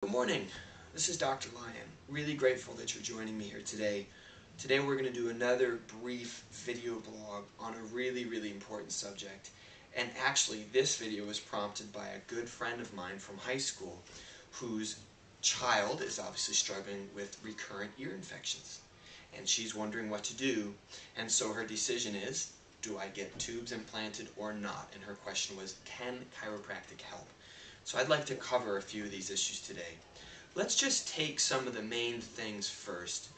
Good morning. This is Dr. Lyon. Really grateful that you're joining me here today. Today we're going to do another brief video blog on a really important subject. And actually this video was prompted by a good friend of mine from high school whose child is obviously struggling with recurrent ear infections. And she's wondering what to do. And so her decision is, do I get tubes implanted or not? And her question was, can chiropractic help? So I'd like to cover a few of these issues today. Let's just take some of the main things first.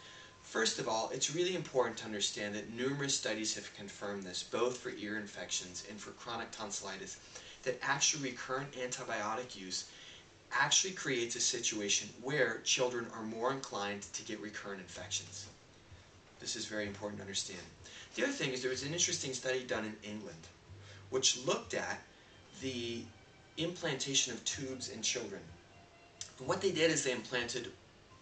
First of all, it's really important to understand that numerous studies have confirmed this, both for ear infections and for chronic tonsillitis, that actually recurrent antibiotic use actually creates a situation where children are more inclined to get recurrent infections. This is very important to understand. The other thing is there was an interesting study done in England which looked at the implantation of tubes in children. And what they did is they implanted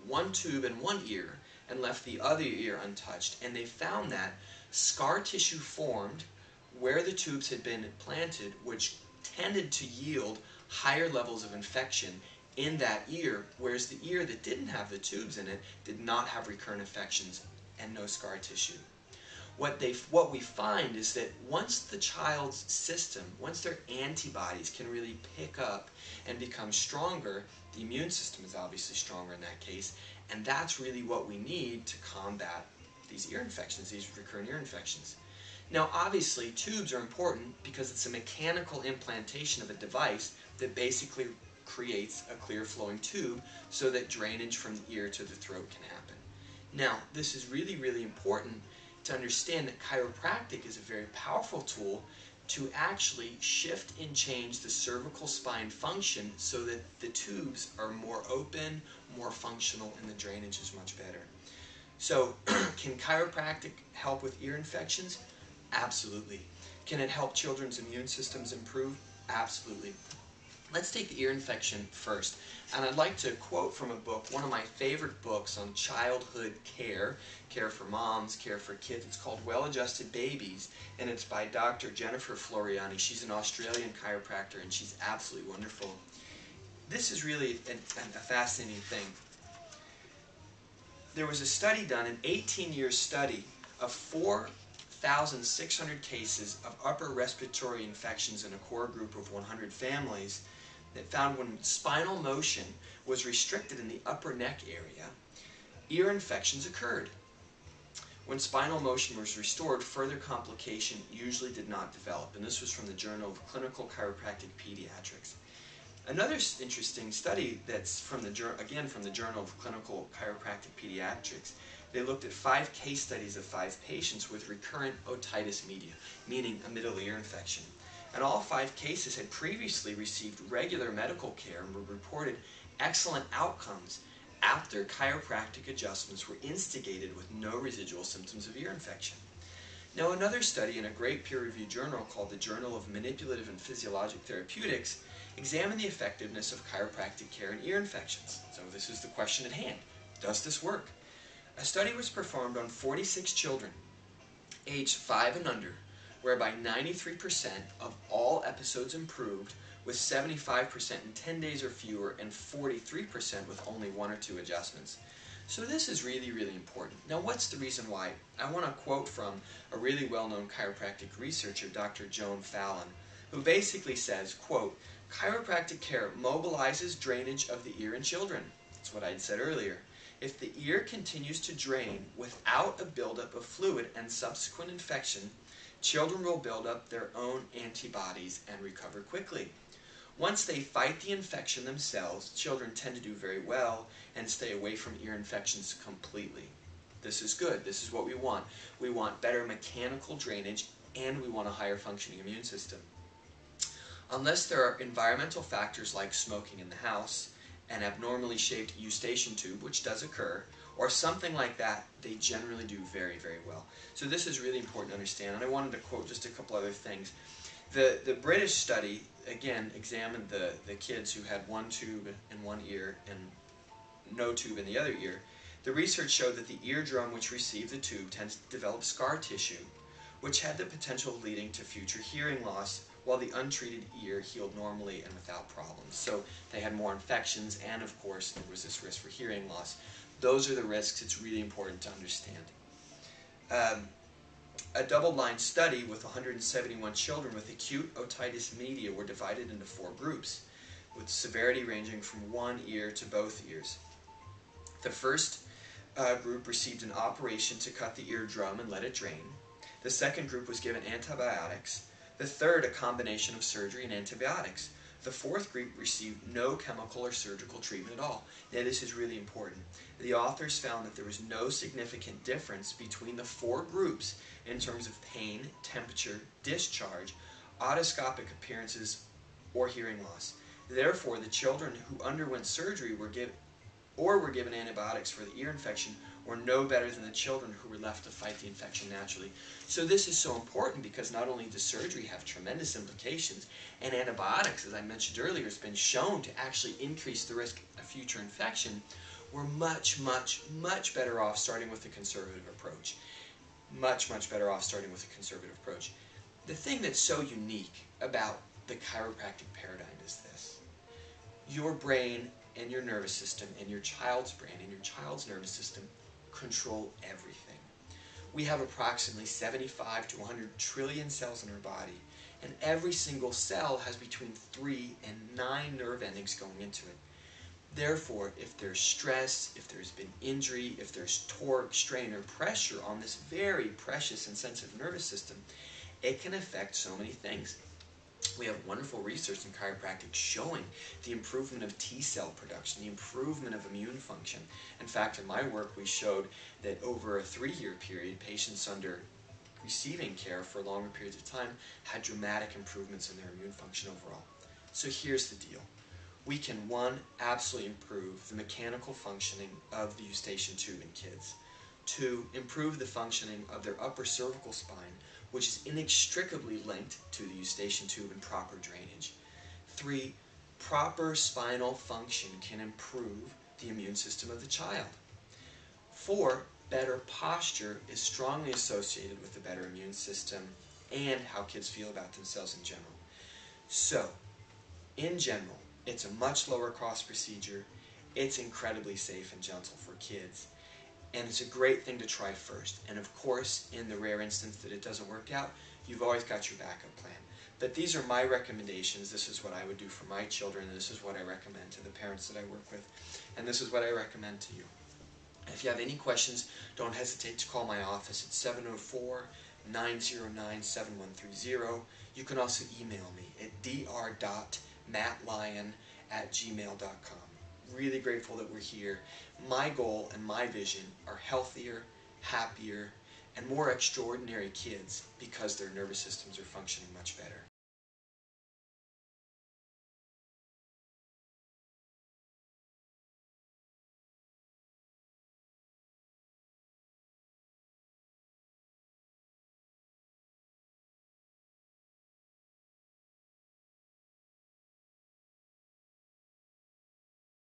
one tube in one ear and left the other ear untouched, and they found that scar tissue formed where the tubes had been implanted, which tended to yield higher levels of infection in that ear, whereas the ear that didn't have the tubes in it did not have recurrent infections and no scar tissue. What we find is that once the child's system, once their antibodies can really pick up and become stronger, the immune system is obviously stronger in that case, and that's really what we need to combat these ear infections, these recurrent ear infections. Now obviously tubes are important because it's a mechanical implantation of a device that basically creates a clear flowing tube so that drainage from the ear to the throat can happen. Now this is really important to understand that chiropractic is a very powerful tool to actually shift and change the cervical spine function so that the tubes are more open, more functional, and the drainage is much better. So can chiropractic help with ear infections? Absolutely. Can it help children's immune systems improve? Absolutely. Let's take the ear infection first. And I'd like to quote from a book, one of my favorite books on childhood care, care for moms, care for kids. It's called Well-Adjusted Babies, and it's by Dr. Jennifer Floriani. She's an Australian chiropractor, and she's absolutely wonderful. This is really a fascinating thing. There was a study done, an 18-year study of 4,600 cases of upper respiratory infections in a core group of 100 families that found when spinal motion was restricted in the upper neck area, ear infections occurred. When spinal motion was restored, further complication usually did not develop, and this was from the Journal of Clinical Chiropractic Pediatrics. Another interesting study that's from the Journal of Clinical Chiropractic Pediatrics, they looked at 5 case studies of 5 patients with recurrent otitis media, meaning a middle ear infection. And all 5 cases had previously received regular medical care and reported excellent outcomes after chiropractic adjustments were instigated with no residual symptoms of ear infection. Now another study in a great peer-reviewed journal called the Journal of Manipulative and Physiologic Therapeutics examined the effectiveness of chiropractic care in ear infections. So this is the question at hand. Does this work? A study was performed on 46 children aged 5 and under, whereby 93% of all episodes improved, with 75% in 10 days or fewer, and 43% with only 1 or 2 adjustments. So this is really important. Now what's the reason why? I want to quote from a really well-known chiropractic researcher, Dr. Joan Fallon, who basically says, quote, "Chiropractic care mobilizes drainage of the ear in children." That's what I'd said earlier. If the ear continues to drain without a buildup of fluid and subsequent infection, children will build up their own antibodies and recover quickly. Once they fight the infection themselves, children tend to do very well and stay away from ear infections completely. This is good. This is what we want. We want better mechanical drainage, and we want a higher functioning immune system. Unless there are environmental factors like smoking in the house, an abnormally shaped eustachian tube, which does occur, or something like that, they generally do very well. So this is really important to understand, and I wanted to quote just a couple other things. The British study, again, examined the kids who had 1 tube in one ear and no tube in the other ear. The research showed that the eardrum which received the tube tends to develop scar tissue, which had the potential of leading to future hearing loss, while the untreated ear healed normally and without problems. So they had more infections, and of course there was this risk for hearing loss. Those are the risks it's really important to understand. A double-blind study with 171 children with acute otitis media were divided into 4 groups, with severity ranging from one ear to both ears. The first group received an operation to cut the eardrum and let it drain. The second group was given antibiotics. The third, a combination of surgery and antibiotics. The fourth group received no chemical or surgical treatment at all. Now, this is really important. The authors found that there was no significant difference between the 4 groups in terms of pain, temperature, discharge, otoscopic appearances, or hearing loss. Therefore, the children who underwent surgery were given antibiotics for the ear infection were no better than the children who were left to fight the infection naturally. So this is so important because not only does surgery have tremendous implications, and antibiotics, as I mentioned earlier, has been shown to actually increase the risk of future infection, we're much, much, much better off starting with the conservative approach. Much, much better off starting with a conservative approach. The thing that's so unique about the chiropractic paradigm is this. Your brain and your nervous system and your child's brain and your child's nervous system control everything. We have approximately 75 to 100 trillion cells in our body, and every single cell has between 3 and 9 nerve endings going into it. Therefore, if there's stress, if there's been injury, if there's torque, strain, or pressure on this very precious and sensitive nervous system, it can affect so many things. We have wonderful research in chiropractic showing the improvement of T cell production, the improvement of immune function. In fact, in my work, we showed that over a 3-year period, patients under receiving care for longer periods of time had dramatic improvements in their immune function overall. So here's the deal. We can, 1, absolutely improve the mechanical functioning of the eustachian tube in kids. 2, improve the functioning of their upper cervical spine, which is inextricably linked to the eustachian tube and proper drainage. 3, proper spinal function can improve the immune system of the child. 4, better posture is strongly associated with the better immune system and how kids feel about themselves in general. So, in general, it's a much lower cost procedure, it's incredibly safe and gentle for kids, and it's a great thing to try first. And of course, in the rare instance that it doesn't work out, you've always got your backup plan. But these are my recommendations. This is what I would do for my children, and this is what I recommend to the parents that I work with, and this is what I recommend to you. If you have any questions, don't hesitate to call my office at 704-909-7130. You can also email me at dr.mattlyon@gmail.com. Really grateful that we're here. My goal and my vision are healthier, happier, and more extraordinary kids because their nervous systems are functioning much better.